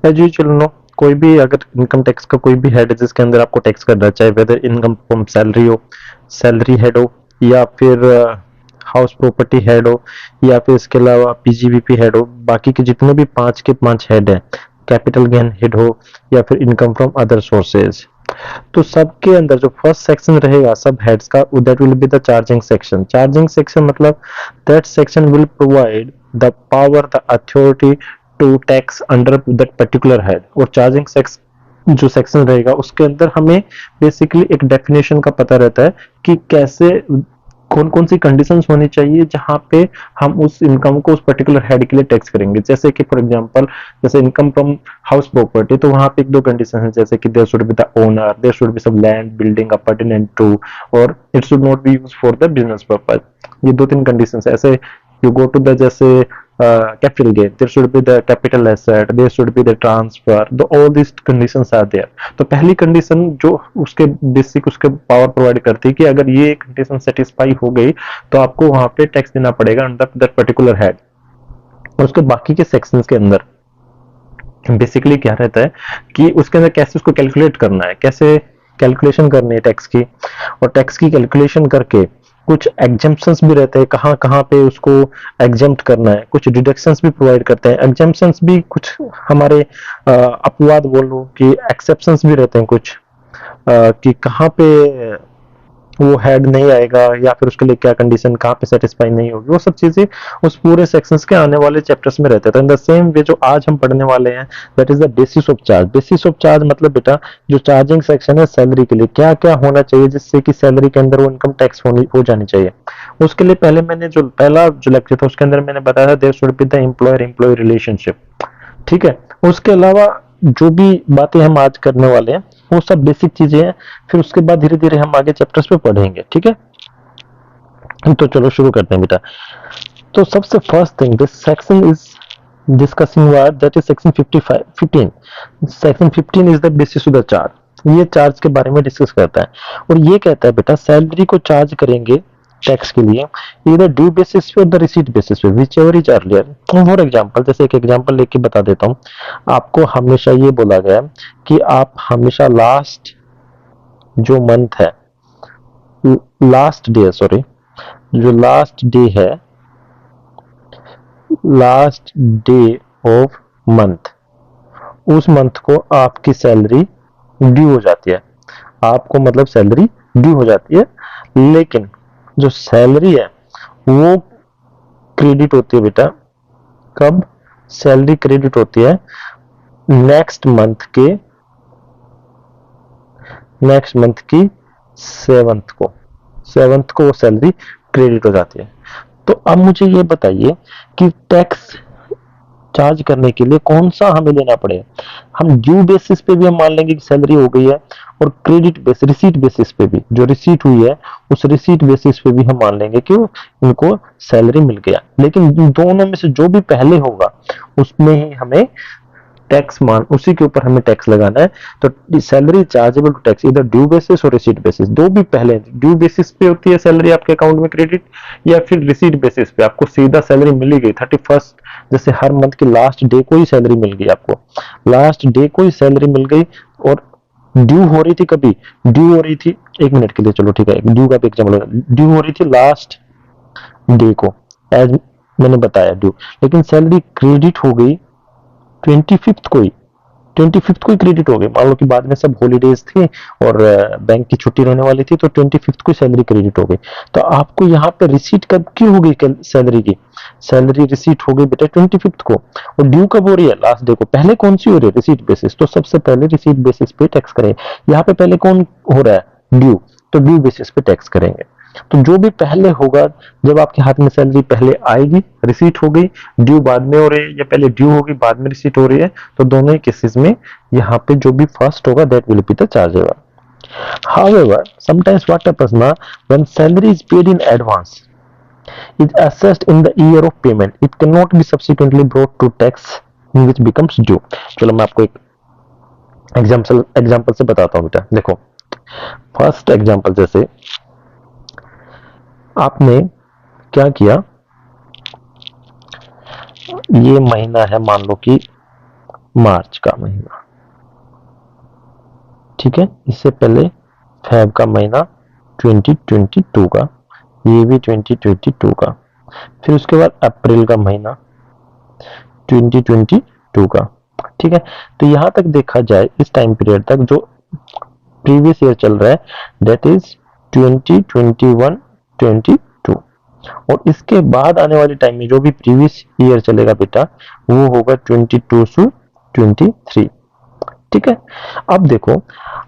As usual no, कोई भी अगर इनकम टैक्स का कोई भी हेड है जिसके अंदर आपको टैक्स करना है, चाहे वेदर इनकम फ्रॉम सैलरी हो, सैलरी हेड हो, या फिर हाउस प्रॉपर्टी हेड हो, या फिर इसके अलावा पीजीबीपी हेड हो, बाकी के जितने भी 5 के 5 हेड है, कैपिटल गेन हेड हो, या फिर इनकम फ्रॉम अदर सोर्सेज, तो सबके अंदर जो फर्स्ट सेक्शन रहेगा सब हेड्स का, that will be the charging section. Charging section मतलब that section will provide the power, the authority to tax under that particular head. और चार्जिंग सेक्स जो सेक्शन रहेगा उसके अंदर हमें बेसिकली एक डेफिनेशन का पता रहता है कि कैसे, कौन कौन सी कंडीशंस होनी चाहिए जहां पे हम उस इनकम को उस पर्टिकुलर हेड के लिए टैक्स करेंगे। जैसे कि फॉर एग्जांपल, जैसे इनकम फ्रॉम हाउस प्रॉपर्टी, तो वहां पे एक दो कंडीशन है, जैसे कि there should be the owner, there should be some land building apartment too, और it should not be use for the business purpose. ये दो तीन कंडीशन है। ऐसे यू गो टू द, जैसे capital gain, there should be the capital asset, there should be the transfer, all these conditions are there। तो पहली condition जो उसके बेसिक उसके पावर प्रोवाइड करती है कि अगर ये कंडीशन सेटिस्फाई हो गई तो आपको वहां पे टैक्स देना पड़ेगा अंडर दैट पर्टिकुलर हेड। और उसके बाकी के सेक्शंस के अंदर बेसिकली क्या रहता है कि उसके अंदर कैसे उसको कैलकुलेट करना है, कैसे कैलकुलेशन करनी है टैक्स की, और टैक्स की कैलकुलेशन करके कुछ एग्जम्पशंस भी रहते हैं, कहाँ कहाँ पे उसको एग्जम्प्ट करना है, कुछ डिडक्शंस भी प्रोवाइड करते हैं, एग्जम्पशंस भी कुछ हमारे अपवाद बोलो कि एक्सेप्शंस भी रहते हैं कुछ, कि कहाँ पे वो हेड नहीं आएगा, या फिर उसके लिए क्या कंडीशन कहाँ पे सेटिस्फाई नहीं होगी, वो सब चीजें उस पूरे सेक्शंस के आने वाले चैप्टर्स में रहते हैं। तो इन द सेम वे जो आज हम पढ़ने वाले हैं, that is the basis of charge. Basis of charge मतलब बेटा जो चार्जिंग सेक्शन है सैलरी के लिए क्या क्या होना चाहिए जिससे कि सैलरी के अंदर वो इनकम टैक्स हो जानी चाहिए। उसके लिए पहले मैंने जो पहला जो लेक्चर था उसके अंदर मैंने बताया था there should be the employer employee relationship. ठीक है, उसके अलावा जो भी बातें हम आज करने वाले हैं वो सब बेसिक चीजें हैं, फिर उसके बाद धीरे धीरे हम आगे चैप्टर्स पे पढ़ेंगे। ठीक है, तो चलो शुरू करते हैं बेटा। तो सबसे first thing this section is discussing what that is section 55 15। Section 15 is the basis of the charge. ये चार्ज के बारे में डिस्कस करता है और ये कहता है बेटा सैलरी को चार्ज करेंगे टैक्स के लिए इधर ड्यू बेसिस पे और द रिसीट बेसिस पे, which ever is earlier. For example, जैसे एक एग्जांपल लेके बता देता हूँ आपको। हमेशा ये बोला गया है कि आप हमेशा लास्ट जो मंथ है, लास्ट डे सॉरी, जो लास्ट डे है, लास्ट डे ऑफ मंथ, उस मंथ को आपकी सैलरी ड्यू हो जाती है। आपको मतलब सैलरी ड्यू हो जाती है, लेकिन जो सैलरी है वो क्रेडिट होती है बेटा। कब सैलरी क्रेडिट होती है? नेक्स्ट मंथ के, नेक्स्ट मंथ की सेवंथ को वो सैलरी क्रेडिट हो जाती है। तो अब मुझे ये बताइए कि टैक्स चार्ज करने के लिए कौन सा हमें लेना पड़ेगा। हम ड्यू बेसिस पे भी हम मान लेंगे कि सैलरी हो गई है, और क्रेडिट बेस रिसीट बेसिस पे भी, जो रिसीट हुई है उस रिसीट बेसिस पे भी हम मान लेंगे कि इनको सैलरी मिल गया। लेकिन दोनों में से जो भी पहले होगा उसमें ही हमें टैक्स मान, उसी के ऊपर हमें टैक्स लगाना है। तो सैलरी चार्जेबल टू टैक्स इधर ड्यू बेसिस और रिसीट बेसिस, दो भी पहले ड्यू बेसिस पे होती है सैलरी आपके अकाउंट में क्रेडिट, या फिर रिसीट बेसिस पे आपको सीधा सैलरी मिली गई 31st, जैसे हर मंथ की लास्ट डे को ही सैलरी मिल गई, आपको लास्ट डे को ही सैलरी मिल गई। और ड्यू हो रही थी कभी, ड्यू हो रही थी, एक मिनट के लिए चलो ठीक है, ड्यू का भी एग्जाम्पल, ड्यू हो रही थी लास्ट डे को एज मैंने बताया ड्यू, लेकिन सैलरी क्रेडिट हो गई 25th को ही, 25th को ही क्रेडिट हो गई। मान लो कि बाद में सब हॉलीडेज थी और बैंक की छुट्टी रहने वाली थी, तो 25th को सैलरी क्रेडिट हो गई। तो आपको यहाँ पे रिसीट कब की हो गई सैलरी की? सैलरी रिसीट हो गई बेटा 25th को, और ड्यू कब हो रही है? लास्ट डे को। पहले कौन सी हो रही है? Receipt basis. तो सबसे पहले रिसीट बेसिस पे टैक्स करें। यहाँ पे पहले कौन हो रहा है? ड्यू। तो ड्यू बेसिस पे टैक्स करेंगे। तो जो भी पहले होगा, जब आपके हाथ में सैलरी पहले आएगी, रिसीट हो गई, ड्यू बाद में हो रही है, या पहले ड्यू होगी बाद में रिसीट हो रही है, तो दोनों ही केसेस में यहाँ पे जो भी फर्स्ट होगा that will be the chargeable. However, sometimes what happens now, when salary is paid in advance, is assessed in the year of payment, it cannot be subsequently brought to tax which becomes due। चलो मैं आपको एक example से बताता हूँ बेटा। देखो first example, जैसे आपने क्या किया, ये महीना है मान लो कि मार्च का महीना, ठीक है। इससे पहले फेब का महीना 2022 का, ये भी 2022 का, फिर उसके बाद अप्रैल का महीना 2022 का, ठीक है। तो यहां तक देखा जाए इस टाइम पीरियड तक जो प्रीवियस ईयर चल रहा है दैट इज 2021-22, और इसके बाद आने वाले टाइम में जो भी प्रीवियस ईयर चलेगा बेटा वो होगा 22 से 23, ठीक है। अब देखो,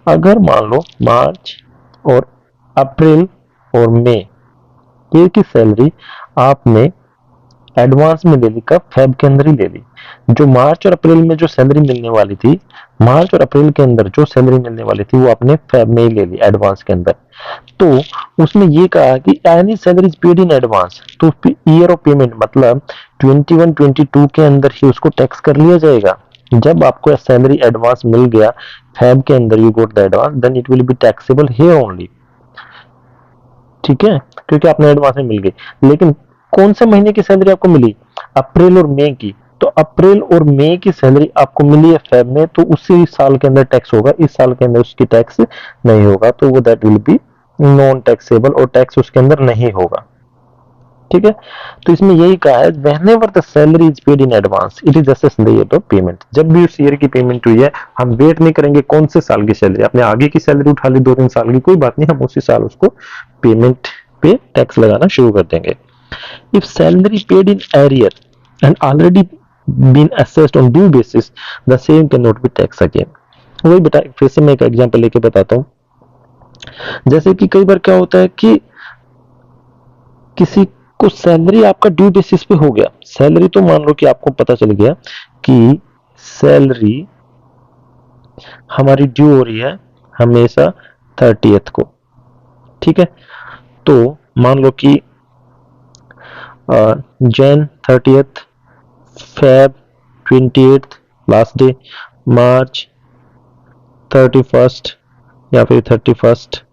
अगर मान लो मार्च और अप्रैल और मई ये की सैलरी आपने एडवांस में ले ली, कब? फेब के अंदर ही ले ली। जो मार्च और अप्रैल में जो सैलरी मिलने वाली थी, मार्च और अप्रैल के अंदर जो सैलरी मिलने वाली थी वो आपने फेब में ही ले ली एडवांस के अंदर। तो उसमें ये कहा कि any salary paid in advance, तो ईयर ऑफ पेमेंट मतलब 21-22 के अंदर ही उसको टैक्स कर लिया जाएगा। जब आपको सैलरी एडवांस मिल गया फेब के अंदर, you got the advance, then it will be taxable here only, ठीक है, क्योंकि आपने एडवांस में मिल गई। लेकिन कौन से महीने की सैलरी आपको मिली? अप्रैल और मई की। तो अप्रैल और मई की सैलरी आपको मिली है फेब में, तो उसी साल के अंदर टैक्स होगा, इस साल के अंदर उसकी टैक्स नहीं होगा, तो वो that will B non taxable, और टैक्स उसके अंदर नहीं होगा, ठीक है। तो इसमें यही कहा है whenever the salary is paid in advance it is assessed in the year of payment. जब भी उस ईयर की पेमेंट हुई है हम वेट नहीं करेंगे कौन से साल की सैलरी, आपने आगे की सैलरी उठा ली 2-3 साल की, कोई बात नहीं, हम उसी साल उसको पेमेंट पे टैक्स लगाना शुरू कर देंगे। If salary paid in arrear and already been assessed on due basis the same can not be tax again. वही बेटा फिर से मैं एक एग्जांपल लेके बताता हूँ। जैसे कि कई बार क्या होता है कि किसी को सैलरी आपका ड्यू बेसिस पे हो गया, सैलरी तो मान लो कि आपको पता चल गया कि सैलरी हमारी ड्यू हो रही है हमेशा 30th को, ठीक है। तो मान लो कि Jan 30th, Feb 28th last day, March 31st या फिर 31st,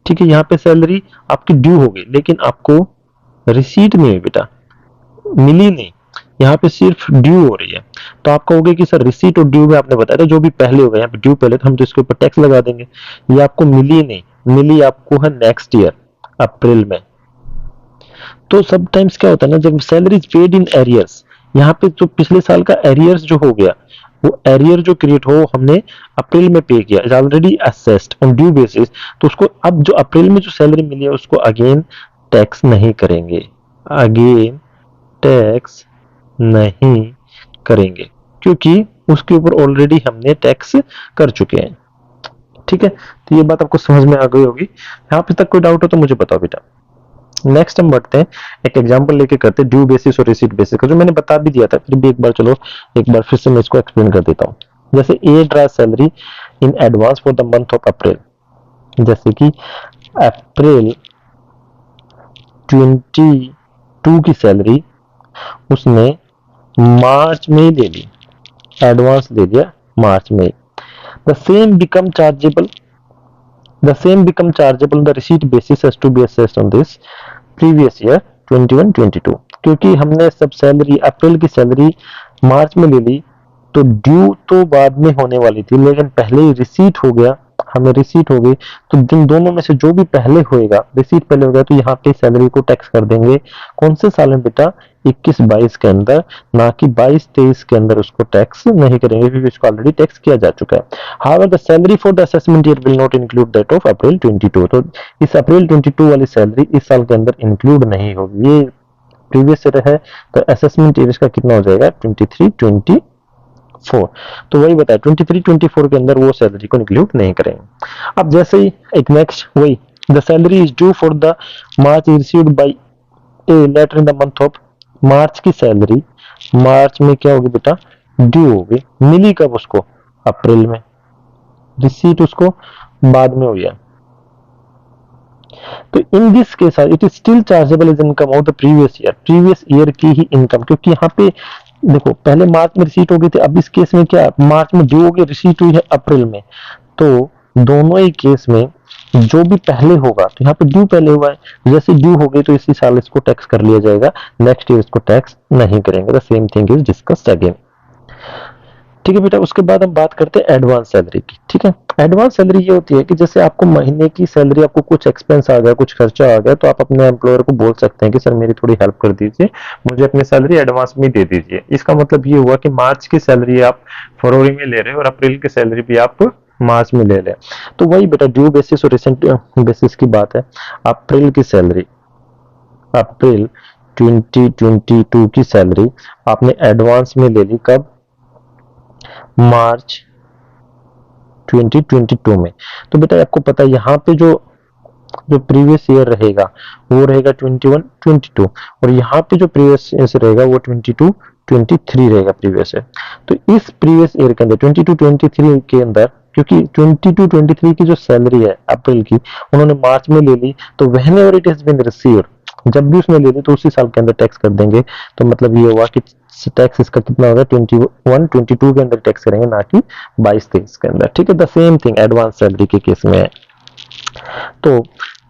ठीक है। यहाँ पे सैलरी आपकी ड्यू हो गई लेकिन आपको रिसीट नहीं हुई बेटा, मिली नहीं, यहाँ पे सिर्फ ड्यू हो रही है। तो आप कहोगे कि सर रिसीट और ड्यू में आपने बताया था जो भी पहले हो गया, यहाँ पे ड्यू पहले तो हम तो इसके ऊपर टैक्स लगा देंगे। ये आपको मिली नहीं, मिली आपको है नेक्स्ट ईयर अप्रैल में। तो सब टाइम्स क्या होता है ना, जब salary is paid in arrears, यहाँ पे जो पिछले साल का एरियर्स जो हो गया वो एरियर जो क्रिएट हो हमने अप्रैल में पे किया, is already assessed on due basis, तो उसको अब जो अप्रैल में जो सैलरी मिली है उसको अगेन टैक्स नहीं करेंगे, अगेन टैक्स नहीं करेंगे, क्योंकि उसके ऊपर ऑलरेडी हमने टैक्स कर चुके हैं, ठीक है। तो ये बात आपको समझ में आ गई होगी। यहाँ पे तक कोई डाउट हो तो मुझे बताओ बेटा। नेक्स्ट हम बढ़ते हैं, एक एग्जांपल लेके करते हैं ड्यू बेसिस और रिसीट बेसिस का, जो मैंने बता भी दिया था, फिर भी एक बार चलो एक बार फिर से मैं इसको एक्सप्लेन कर देता हूँ। जैसे a draw salary in advance for the month of April, जैसे कि अप्रैल 22 की सैलरी उसने मार्च में ही ले ली, एडवांस ले लिया मार्च में। The same become chargeable, the same become chargeable the receipt basis has to be assessed on this previous year 21-22, क्योंकि हमने सब सैलरी अप्रैल की सैलरी मार्च में ले ली, तो ड्यू तो बाद में होने वाली थी लेकिन पहले ही रिसीट हो गया, हमें रिसीट हो गई, तो जिन दोनों में से जो भी पहले होएगा, रिसीट पहले हो गया, तो यहाँ पे सैलरी को टैक्स कर देंगे कौन से साल में बेटा? 21-22 के अंदर, ना कि 22-23 के अंदर उसको टैक्स नहीं करेंगे क्योंकि उसको ऑलरेडी टैक्स किया जा चुका है। However the salary for the assessment year will not include that of April 22, तो इस अप्रैल 22 वाली सैलरी इस साल के अंदर इंक्लूड नहीं होगी, ये प्रीवियस ईयर है, तो असेसमेंट ईयर इसका कितना हो जाएगा? 23-24। तो वही बताया 23-24 के अंदर वो सैलरी को इंक्लूड नहीं करेंगे। अब जैसे ही एक नेक्स्ट वही, the salary is due for the March received by a letter in the month of, March की सैलरी मार्च में क्या होगी बेटा? ड्यू होगी, मिली कब उसको? अप्रैल में, रिसीट उसको बाद में हो गया। तो in this case it is still chargeable as income of the previous year की ही इनकम, क्योंकि यहाँ पे देखो पहले मार्च में रिसीट हो गई थी, अब इस केस में क्या मार्च में ड्यू हो गई, रिसीट हुई है अप्रैल में, तो दोनों ही केस में जो भी पहले होगा, तो यहाँ पे ड्यू पहले हुआ है, जैसे ड्यू हो गई तो इसी साल इसको टैक्स कर लिया जाएगा, नेक्स्ट ईयर इसको टैक्स नहीं करेंगे। The same thing is discussed again. ठीक है बेटा, उसके बाद हम बात करते हैं एडवांस सैलरी की। ठीक है, एडवांस सैलरी ये होती है कि जैसे आपको महीने की सैलरी, आपको कुछ एक्सपेंस आ गया, कुछ खर्चा आ गया, तो आप अपने एम्प्लॉयर को बोल सकते हैं कि सर मेरी थोड़ी हेल्प कर दीजिए, मुझे अपनी सैलरी एडवांस में दे दीजिए। इसका मतलब ये हुआ कि मार्च की सैलरी आप फरवरी में ले रहे हो और अप्रैल की सैलरी भी आप मार्च में ले लें। तो वही बेटा ड्यू बेसिस और रिसेंट बेसिस की बात है। अप्रैल की सैलरी, अप्रैल 2022 की सैलरी आपने एडवांस में ले ली, कब? मार्च 2022 में। तो बेटा आपको पता है यहाँ पे जो जो प्रीवियस ईयर रहेगा वो रहेगा 21 22, और यहाँ पे जो प्रीवियस ईयर रहेगा वो 22 23 रहेगा प्रीवियस ईयर। तो इस प्रीवियस ईयर के अंदर 22 23 के अंदर, क्योंकि 22 23 की जो सैलरी है अप्रैल की उन्होंने मार्च में ले ली, तो whenever it has been received, जब भी उसने ले ली तो उसी साल के अंदर टैक्स कर देंगे। तो मतलब ये हुआ कि टैक्स इसका कितना होगा, 21 22 के अंदर टैक्स करेंगे, ना कि 22 23 के अंदर। ठीक है, the same thing advance salary के केस में है। तो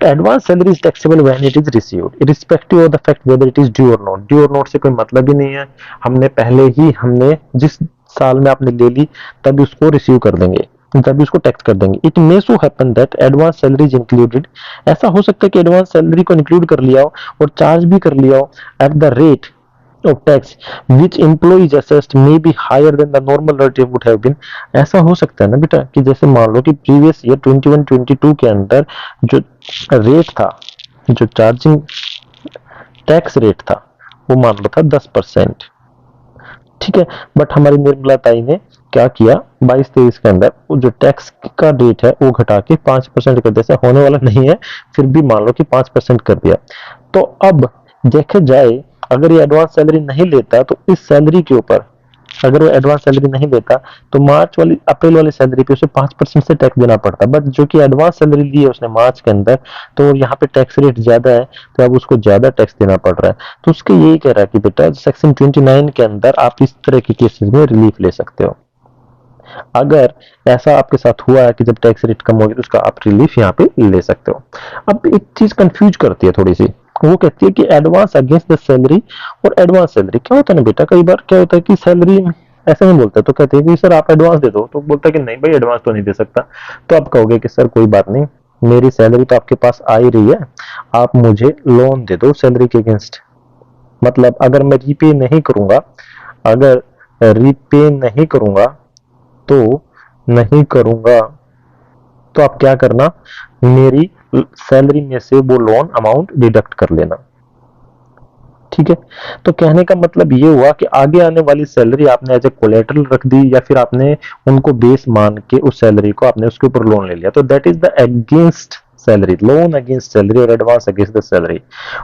advance salary is taxable when it is received irrespective of the fact whether it is due और नॉट। ड्यू और नॉट से कोई मतलब ही नहीं है, हमने पहले ही हमने जिस साल में आपने ले ली तभी उसको रिसीव कर देंगे, तभी उसको टैक्स कर देंगे। It may so happen that advance salary is included, ऐसा हो सकता है कि एडवांस सैलरी को इंक्लूड कर लिया हो और चार्ज भी कर लिया हो at the rate of tax which employees assessed may be higher than the normal rate would have been। ऐसा हो सकता है ना बेटा कि जैसे मान लो कि प्रीवियस ईयर 21 22 के अंदर जो रेट था, जो चार्जिंग टैक्स रेट था वो मान लो था 10%। ठीक है, बट हमारी निर्मला ताई ने क्या किया, 22 23 के अंदर वो जो टैक्स का रेट है वो घटा के 5% कर दिया। ऐसा होने वाला नहीं है, फिर भी मान लो कि 5% कर दिया। तो अब देखा जाए अगर ये एडवांस सैलरी नहीं लेता तो इस सैलरी के ऊपर, अगर वो एडवांस सैलरी नहीं लेता तो मार्च वाली अप्रैल वाली सैलरी पे उसे 5% से टैक्स देना पड़ता। बट जो कि एडवांस सैलरी ली है उसने मार्च के अंदर, तो यहाँ पे टैक्स रेट ज्यादा है, तो अब उसको ज्यादा टैक्स देना पड़ रहा है। तो उसके यही कह रहा है कि बेटा सेक्शन 29 के अंदर आप इस तरह के केसेस में रिलीफ ले सकते हो। अगर ऐसा आपके साथ हुआ है कि जब टैक्स रेट कम होगी तो उसका आप रिलीफ यहाँ पे ले सकते हो। अब एक चीज कंफ्यूज करती है थोड़ी सी, वो कहती है कि एडवांस अगेंस्ट द सैलरी और एडवांस सैलरी क्या होता है ना बेटा, कई बार क्या होता है कि सैलरी ऐसे नहीं बोलते, तो कहते हैं कि सर आप एडवांस दे दो, तो बोलता है कि नहीं भाई एडवांस तो नहीं दे सकता। तो आप कहोगे कि सर कोई बात नहीं, मेरी सैलरी तो आपके पास आ ही रही है, आप मुझे लोन दे दो सैलरी के अगेंस्ट। मतलब अगर मैं रीपे नहीं करूंगा, अगर रीपे नहीं करूंगा तो नहीं करूंगा तो आप क्या करना, मेरी सैलरी में से वो लोन अमाउंट डिडक्ट कर लेना। ठीक है, तो कहने का मतलब ये हुआ कि आगे आने वाली सैलरी आपने एज ए कोलेटरल रख दी या फिर आपने उनको बेस मान के उस सैलरी को आपने उसके ऊपर लोन ले लिया, तो that is the against salary, loan against salary और एडवांस अगेंस्ट द सैलरी।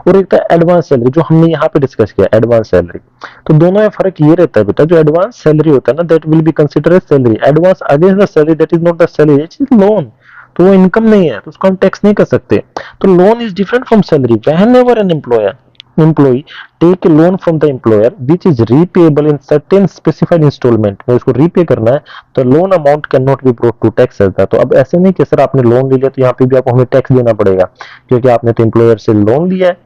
और एक था एडवांस सैलरी जो हमने यहाँ पे डिस्कस किया, एडवांस सैलरी। तो दोनों में फर्क ये रहता है बेटा, जो एडवांस सैलरी होता है ना that will be consider as salary, advance against the salary that is not the salary, it is loan. तो वो इनकम नहीं है, तो उसको हम टैक्स नहीं कर सकते। तो loan is different from salary. Whenever an employer employee take a loan from the employer which is repayable in certain specified installment, में उसको रीपे करना है, तो loan amount can not be brought to tax रहता है। तो अब ऐसे नहीं कि सर आपने लोन ले लिया तो यहाँ पे भी आपको हमें टैक्स देना पड़ेगा क्योंकि आपने तो एम्प्लॉयर से लोन लिया है।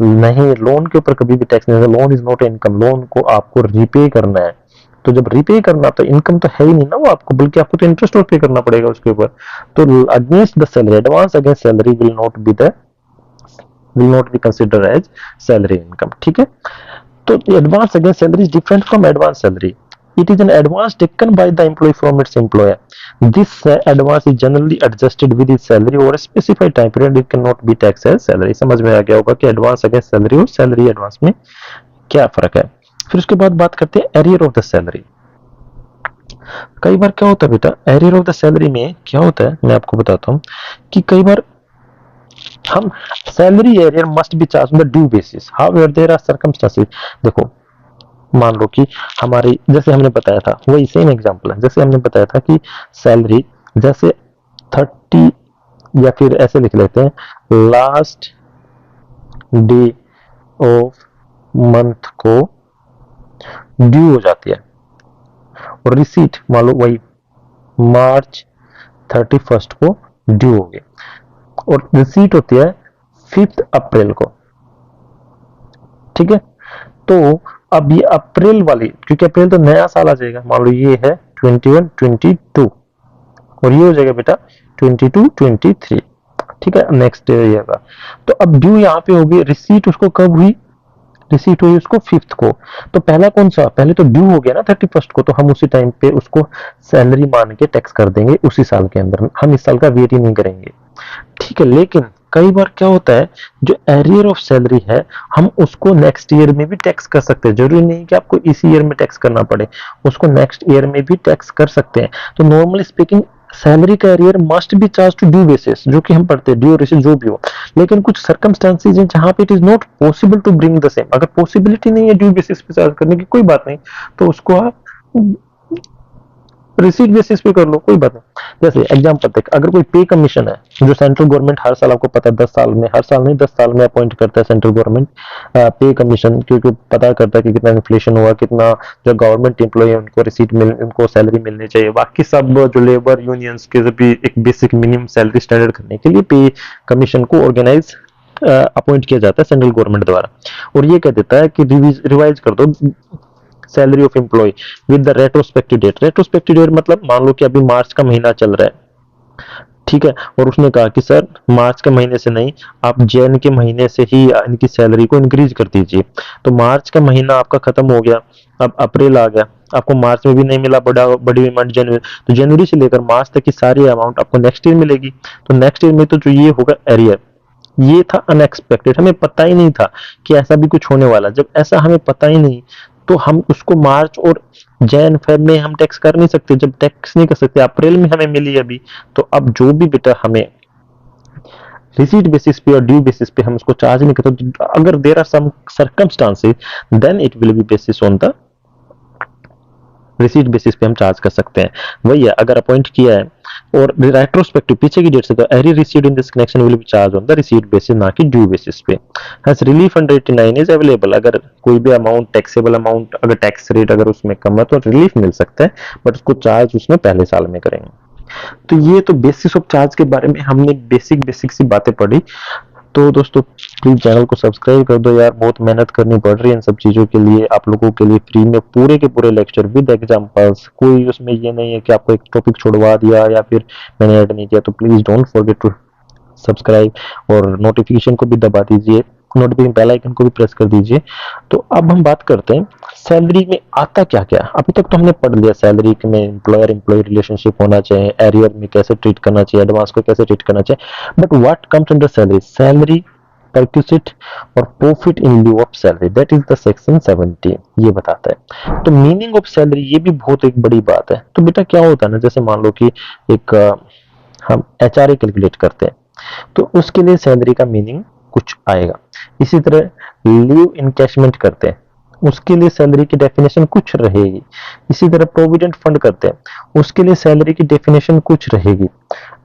नहीं, लोन के ऊपर कभी भी टैक्स नहीं है, loan is not income, loan को आपको रीपे करना है। तो जब रीपे करना तो इनकम तो है ही नहीं ना वो आपको, बल्कि आपको तो इंटरेस्ट और पे करना पड़ेगा उसके ऊपर। तो against the salary, advance against salary will not be considered as salary income। ठीक है, तो advance against salary is different from advance salary। It is an advance taken by the employee from its employer। This advance is generally adjusted with his salary over a specified time period। It cannot be taxed as salary। समझ में आ गया होगा कि advance against salary और salary advance में क्या फर्क है। फिर उसके बाद बात करते हैं arrear of the salary। कई बार क्या होता है बेटा, arrear of the salary में क्या होता है मैं आपको बताता हूँ कि कई बार हम salary arrear must be charge on the due basis, however there are circumstances. देखो मान लो कि हमारी, जैसे हमने बताया था वही सेम एग्जांपल है, जैसे हमने बताया था कि सैलरी जैसे 30 या फिर ऐसे लिख लेते हैं लास्ट डे ऑफ मंथ को ड्यू हो जाती है, और रिसीट मान लो वही मार्च 31 को ड्यू हो गई, और रिसीट होती है 5 अप्रैल को। ठीक है, तो अब ये अप्रैल वाली, क्योंकि अप्रैल तो नया साल आ जाएगा, मान लो ये है 21, 22 और ये हो जाएगा बेटा 22, 23। ठीक है, नेक्स्ट ईयर का। तो अब ड्यू यहाँ पे होगी, रिसीट उसको कब हुई, रिसीट हुई उसको 5th को। तो पहला कौन सा, पहले तो ड्यू हो गया ना 31st को, तो हम उसी टाइम पे उसको सैलरी मान के टैक्स कर देंगे उसी साल के अंदर, हम इस साल का वेट ही नहीं करेंगे। ठीक है, लेकिन कई बार क्या होता है, जो एरियर ऑफ सैलरी है हम उसको नेक्स्ट ईयर में भी टैक्स कर सकते हैं, जरूरी नहीं कि आपको इसी ईयर में टैक्स करना पड़े, उसको नेक्स्ट ईयर में भी टैक्स कर सकते हैं। तो नॉर्मली स्पीकिंग सैलरी का arrear must be charge to due basis, जो कि हम पढ़ते हैं, ड्यू रिसीट जो भी हो। लेकिन कुछ सर्कमस्टांसेस हैं जहां पे it is not possible to bring the same, अगर पॉसिबिलिटी नहीं है ड्यू बेसिस पे चार्ज करने की, कोई बात नहीं, तो उसको आप रिसीट बेसिस पे कर लो, कोई बात नहीं। जैसे एग्जांपल देख, अगर कोई पे कमीशन है जो सेंट्रल गवर्नमेंट हर साल, आपको पता है 10 साल में, हर साल नहीं 10 साल में अपॉइंट करता है सेंट्रल गवर्नमेंट पे कमीशन, क्योंकि पता करता है कि कितना इन्फ्लेशन हुआ, कितना जो गवर्नमेंट एम्प्लॉय है उनको उनको सैलरी मिलनी चाहिए, बाकी सब जो लेबर यूनियंस के भी एक बेसिक मिनिमम सैलरी स्टैंडर्ड करने के लिए पे कमीशन को ऑर्गेनाइज अपॉइंट किया जाता है सेंट्रल गवर्नमेंट द्वारा। और ये कह देता है कि रिवाइज कर दो salary of employee with the retrospective date. Retrospective date मतलब मान लो कि अभी मार्च का महीना चल रहा है, ठीक है, और उसने कहा कि सर मार्च के महीने से नहीं, आप जैन के महीने से ही इनकी सैलरी को इंक्रीज कर दीजिए। तो मार्च का महीना आपका खत्म हो गया, अब अप्रैल आ गया, आपको मार्च में भी नहीं मिला बड़ी अमाउंट जनवरी, तो जनवरी से लेकर मार्च तक की सारी अमाउंट आपको नेक्स्ट ईयर मिलेगी। तो नेक्स्ट ईयर में तो जो ये होगा एरियर, ये था अनएक्सपेक्टेड, हमें पता ही नहीं था कि ऐसा भी कुछ होने वाला। जब ऐसा हमें पता ही नहीं, तो हम उसको मार्च और जैन फेब में हम टैक्स कर नहीं सकते, जब टैक्स नहीं कर सकते, अप्रैल में हमें मिली अभी, तो अब जो भी बेटा हमें रिसीट बेसिस पे और ड्यू बेसिस पे हम उसको चार्ज नहीं करते, तो अगर there are some circumstances then it will be basis on the receipt basis पे हम चार्ज कर सकते हैं। वही है, अगर अपॉइंट किया है और रेट्रोस्पेक्टिव पीछे की डेट से, तो arrear receipt in this connection will be charge on the receipt basis, ना कि ड्यू बेसिस पे। Has relief under 89 is available, अगर कोई भी अमाउंट टैक्सेबल अमाउंट, अगर टैक्स रेट अगर उसमें कम है तो रिलीफ मिल सकता है, बट उसको चार्ज उसमें पहले साल में करेंगे। तो ये तो बेसिस ऑफ चार्ज के बारे में हमने बेसिक सी बातें पढ़ी। तो दोस्तों प्लीज चैनल को सब्सक्राइब कर दो यार, बहुत मेहनत करनी पड़ रही है इन सब चीजों के लिए, आप लोगों के लिए फ्री में पूरे के पूरे लेक्चर विद एग्जांपल्स, कोई उसमें ये नहीं है कि आपको एक टॉपिक छोड़वा दिया या फिर मैंने ऐड नहीं किया। तो please don't forget to subscribe और नोटिफिकेशन को भी दबा दीजिए, नोटिफिकेशन बेल आइकन को भी प्रेस कर दीजिए। तो अब हम बात करते हैं सैलरी में आता क्या क्या। अभी तक तो हमने पढ़ लिया सैलरी में एम्प्लॉयर एम्प्लॉय रिलेशनशिप होना चाहिए, एरियर में कैसे ट्रीट करना चाहिए, एडवांस को कैसे ट्रीट करना चाहिए, but what comes under salary, salary perquisite और profit in lieu of salary, that is the section 17, ये बताता है। तो मीनिंग ऑफ सैलरी ये भी बहुत एक बड़ी बात है। तो बेटा क्या होता है ना, जैसे मान लो कि एक हम एचआरए कैलकुलेट करते हैं, तो उसके लिए सैलरी का मीनिंग कुछ आएगा। इसी तरह लीव इनकैशमेंट करते हैं, उसके लिए सैलरी की डेफिनेशन कुछ रहेगी। इसी तरह प्रोविडेंट फंड करते हैं, उसके लिए सैलरी की डेफिनेशन कुछ रहेगी।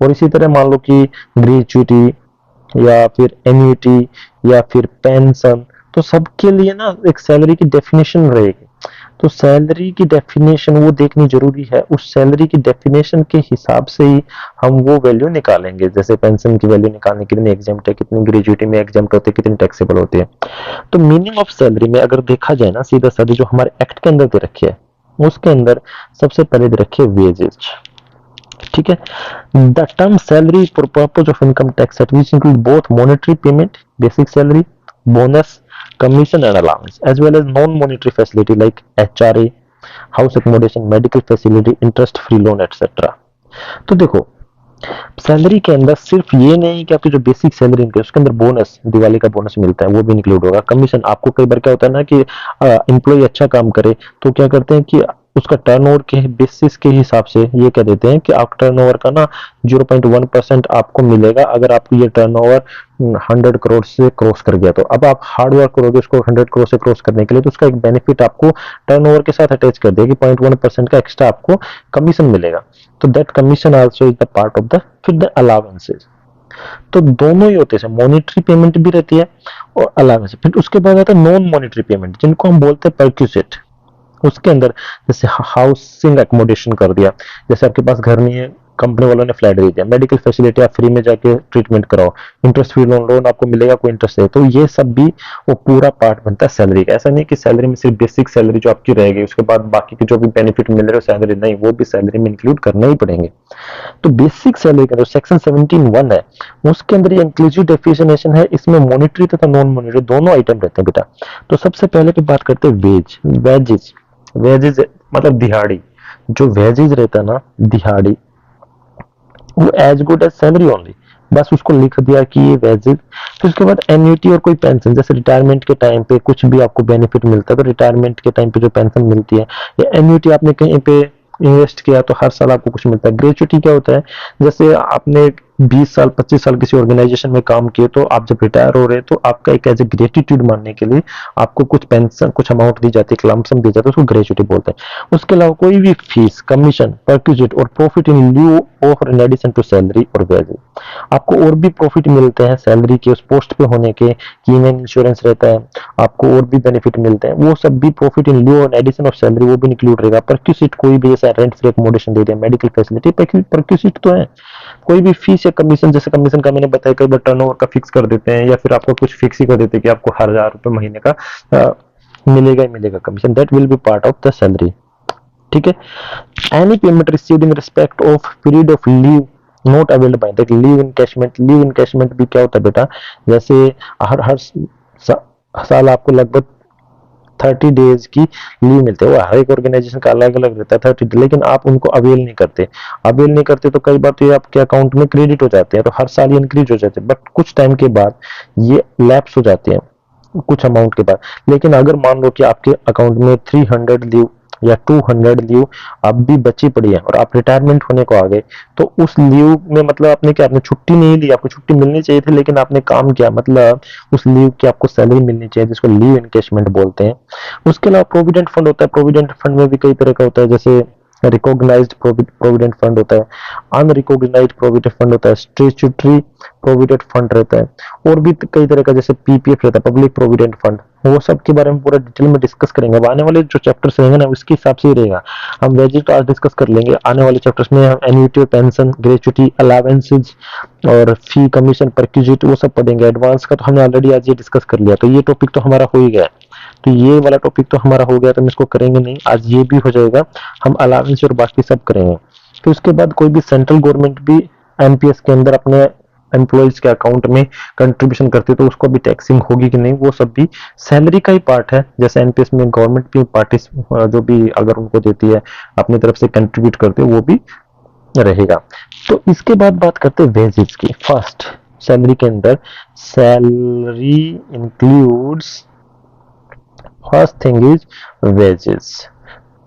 और इसी तरह मान लो कि ग्रेजुइटी या फिर एन्युटी या फिर पेंशन, तो सबके लिए ना एक सैलरी की डेफिनेशन रहेगी। तो सैलरी की डेफिनेशन वो देखनी जरूरी है, उस सैलरी की डेफिनेशन के हिसाब से ही हम वो वैल्यू निकालेंगे। जैसे पेंशन की वैल्यू निकालने के लिए एग्जाम्प्ट है, कितनी ग्रेजुइटी में एग्जाम्प्ट होते हैं, कितनी टैक्सेबल होती है। तो मीनिंग ऑफ सैलरी में अगर देखा जाए ना, सीधा साधी जो हमारे एक्ट के अंदर दे रखी है, उसके अंदर सबसे पहले दे रखी है वेजेस। ठीक है, the term salary for purpose of income tax which include both monetary payment, basic salary, bonus, commission and allowance, as well as non-monetary facility like HRA, house accommodation, medical facility, interest free loan etc. तो देखो salary के अंदर सिर्फ ये नहीं कि आपकी जो बेसिक सैलरी इनकम, उसके अंदर बोनस, दिवाली का बोनस मिलता है वो भी इंक्लूड होगा। कमीशन, आपको कई बार क्या होता है ना कि एम्प्लॉय अच्छा काम करे तो क्या करते हैं कि उसका टर्नओवर के बेसिस के हिसाब से ये कह देते हैं कि आप टर्नओवर का ना 0.1% आपको मिलेगा अगर आपको ये टर्नओवर 100 करोड़ से क्रॉस कर गया। तो अब आप हार्ड वर्क करोगे उसको 100 करोड़ से क्रॉस करने के लिए, तो उसका एक बेनिफिट आपको टर्नओवर के साथ अटैच कर देगी, 0.1% का एक्स्ट्रा आपको कमीशन मिलेगा। तो that commission also is the part of the फिर द अलाउंसेस। तो दोनों ही होते हैं, मॉनेटरी पेमेंट भी रहती है और अलाउंस। फिर उसके बाद आता है नॉन मॉनेटरी पेमेंट, जिनको हम बोलते हैं परक्यूसिट। उसके अंदर जैसे हाउसिंग एकोमोडेशन कर दिया, जैसे आपके पास घर नहीं है, कंपनी वालों ने फ्लैट दे दिया, मेडिकल फैसिलिटी आप फ्री में जाके ट्रीटमेंट कराओ, इंटरेस्ट फ्री लोन लोन आपको मिलेगा, कोई इंटरेस्ट है, तो ये सब भी वो पूरा पार्ट बनता है सैलरी का। ऐसा नहीं कि सैलरी में सिर्फ बेसिक सैलरी जो आपकी रहेगी, उसके बाद बाकी के जो भी बेनिफिट मिल रहे हो सैलरी, नहीं, वो भी सैलरी में इंक्लूड करने ही पड़ेंगे। तो बेसिक सैलरी के अंदर सेक्शन 17(1) है, उसके अंदर ये इंक्लूसिव डेफिनेशन है, इसमें मॉनेटरी तथा नॉन मॉनेटरी दोनों आइटम रहते हैं बेटा। तो सबसे पहले की बात करते हैं वेजेस। वेजेस मतलब दिहाड़ी, जो वेजेस रहता है ना, दिहाड़ी, वो as good as salary only, बस उसको लिख दिया कि ये वेजेस। फिर उसके बाद एन्युटी और कोई पेंशन, जैसे रिटायरमेंट के टाइम पे कुछ भी आपको बेनिफिट मिलता है, तो रिटायरमेंट के टाइम पे जो पेंशन मिलती है, या एन्युटी आपने कहीं पे इन्वेस्ट किया तो हर साल आपको कुछ मिलता है। ग्रेचुटी क्या होता है, जैसे आपने 20 साल 25 साल किसी ऑर्गेनाइजेशन में काम किए, तो आप जब रिटायर हो रहे हैं तो आपका एक एज ए ग्रेटिट्यूड मानने के लिए आपको कुछ पेंशन, कुछ अमाउंट दी जाती है, लमसम दी जाती है, उसको ग्रेचुटी बोलते हैं। उसके अलावा कोई भी फीस, कमीशन, परक्विजिट और profit in lieu of in addition to salary और वेजेस, आपको और भी प्रॉफिट मिलते हैं सैलरी के, उस पोस्ट पे होने के, कीमेन इंश्योरेंस रहता है, आपको और भी बेनिफिट मिलते हैं, वो सब भी profit in lieu on addition of salary वो भी इंक्लूड रहेगा। परक्विजिट कोई भी जैसा रेंट फ्री अकोमोडेशन दे दिया, मेडिकल फैसिलिटी, परक्विजिट तो है। कोई भी फीस या कमीशन, जैसे कमीशन का मैंने बताया, कई बार टर्नओवर का फिक्स कर देते हैं, या फिर आपको कुछ फिक्स ही कर देते हैं कि आपको 1,000 रुपए महीने का मिलेगा ही मिलेगा commission, that will B part of the salary. ठीक है। Any payment received in respect of period of leave not availed bye, देख लीव इनकैशमेंट, लीव इनकैशमेंट भी क्या होता है बेटा, जैसे हर हर साल आपको लगभग 30 डेज की लीव मिलते हैं, वो हर एक ऑर्गेनाइजेशन का अलग अलग रहता है 30, लेकिन आप उनको अवेल नहीं करते। अवेल नहीं करते तो कई बार तो ये आपके अकाउंट में क्रेडिट हो जाते हैं, तो हर साल ये इंक्रीज हो जाते हैं, बट कुछ टाइम के बाद ये लैप्स हो जाते हैं, कुछ अमाउंट के बाद। लेकिन अगर मान लो कि आपके अकाउंट में 300 लीव या 200 लीव अब भी बची पड़ी है और आप रिटायरमेंट होने को आ गए, तो उस लीव में मतलब आपने क्या, आपने छुट्टी नहीं ली, आपको छुट्टी मिलनी चाहिए थी, लेकिन आपने काम किया, मतलब उस लीव की आपको सैलरी मिलनी चाहिए, जिसको लीव इनकेशमेंट बोलते हैं। उसके अलावा प्रोविडेंट फंड होता है, प्रोविडेंट फंड में भी कई तरह का होता है, जैसे रिकॉग्नाइज्ड प्रोविडेंट फंड होता है, अनरिकॉग्नाइज्ड प्रोविडेंट फंड होता है, स्टैट्यूटरी प्रोविडेंट फंड रहता है, और भी कई तरह का, जैसे पीपीएफ रहता है, पब्लिक प्रोविडेंट फंड। वो सब के बारे में पूरा डिटेल में डिस्कस करेंगे। अब आने वाले जो चैप्टर्स रहेंगे ना, उसके हिसाब से ही रहेगा। हम वेजेस तो आज डिस्कस कर लेंगे, आने वाले चैप्टर्स में हम एन्युटी, पेंशन, ग्रेचुटी, अलावेंसेज और फी, कमीशन, परक्विजिट वो सब पढ़ेंगे। एडवांस का तो हमने ऑलरेडी आज ये डिस्कस कर लिया, तो ये टॉपिक तो हमारा हो ही गया है। तो ये वाला टॉपिक तो हमारा हो गया, तो हम इसको करेंगे नहीं आज, ये भी हो जाएगा। हम अलावेंस और बाकी सब करेंगे। तो उसके बाद कोई भी सेंट्रल गवर्नमेंट भी एमपीएस के अंदर अपने एम्प्लॉइज के अकाउंट में कंट्रीब्यूशन करती है, तो उसको भी टैक्सिंग होगी कि नहीं, वो सब भी सैलरी का ही पार्ट है। जैसे एनपीएस में गवर्नमेंट भी पार्टी जो भी अगर उनको देती है, अपनी तरफ से कंट्रीब्यूट करते हैं, वो भी रहेगा। तो इसके बाद बात करते हैं वेजेस की। फर्स्ट, सैलरी के अंदर salary includes, first thing is wages.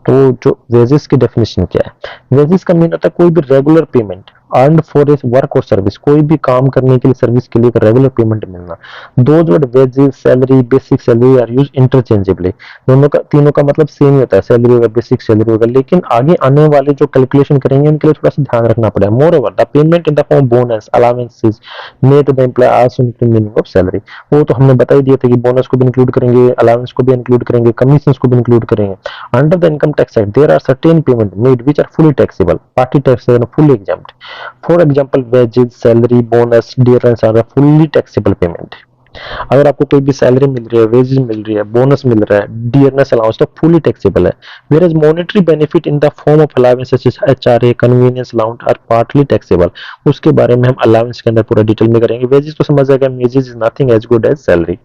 तो जो वेजेस की डेफिनेशन क्या है, वेजेस का मीन होता है कोई भी regular payment earned for a work और सर्विस, कोई भी काम करने के लिए, सर्विस के लिए एक रेगुलर पेमेंट मिलना। Those word wages, salary, basic salary are use interchangeably, दोनों का, तीनों का मतलब सेम ही होता है, सैलरी होगा, बेसिक सैलरी होगा, लेकिन आगे आने वाले जो कैलकुलेशन करेंगे उनके लिए थोड़ा सा ध्यान रखना पड़ेगा। Moreover the payment in the form bonus, allowances made the employee as in the meaning of salary, वो तो हमने बता ही दिया था कि बोनस को भी इंक्लूड करेंगे, अलावेंस को भी इंक्लूड करेंगे, कमीशन को भी इंक्लूड करेंगे। Under the income tax act there are certain payment made which are fully taxable, party tax are fully exempt. For example wages, salary, bonus, dearness are fully taxable payment. अगर आपको कोई भी salary मिल रही है, wages मिल रही है, bonus मिल रहा है, डियरनेस अलाउंस, तो फुली टैक्सेबल है। Whereas monetary benefit in the form of allowance such as HRA, conveyance allowance are partly taxable. उसके बारे में हम अलाउंस के अंदर पूरा डिटेल में करेंगे। वेजेस तो समझ आ गया, wages is nothing as good as salary.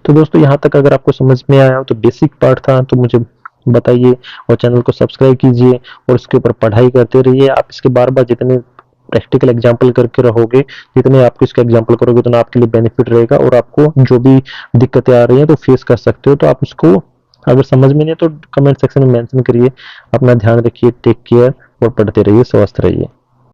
तो दोस्तों यहाँ तक अगर आपको समझ में आया हो तो बेसिक पार्ट था, तो मुझे बताइए और चैनल को सब्सक्राइब कीजिए और इसके ऊपर पढ़ाई करते रहिए। आप इसके बार बार जितने प्रैक्टिकल एग्जाम्पल करके रहोगे, जितने आपको इसका एग्जाम्पल करोगे, उतना आपके लिए बेनिफिट रहेगा, और आपको जो भी दिक्कतें आ रही हैं तो फेस कर सकते हो। तो आप उसको अगर समझ में नहीं है तो कमेंट सेक्शन में मेंशन करिए। अपना ध्यान रखिए, टेक केयर और पढ़ते रहिए, स्वस्थ रहिए।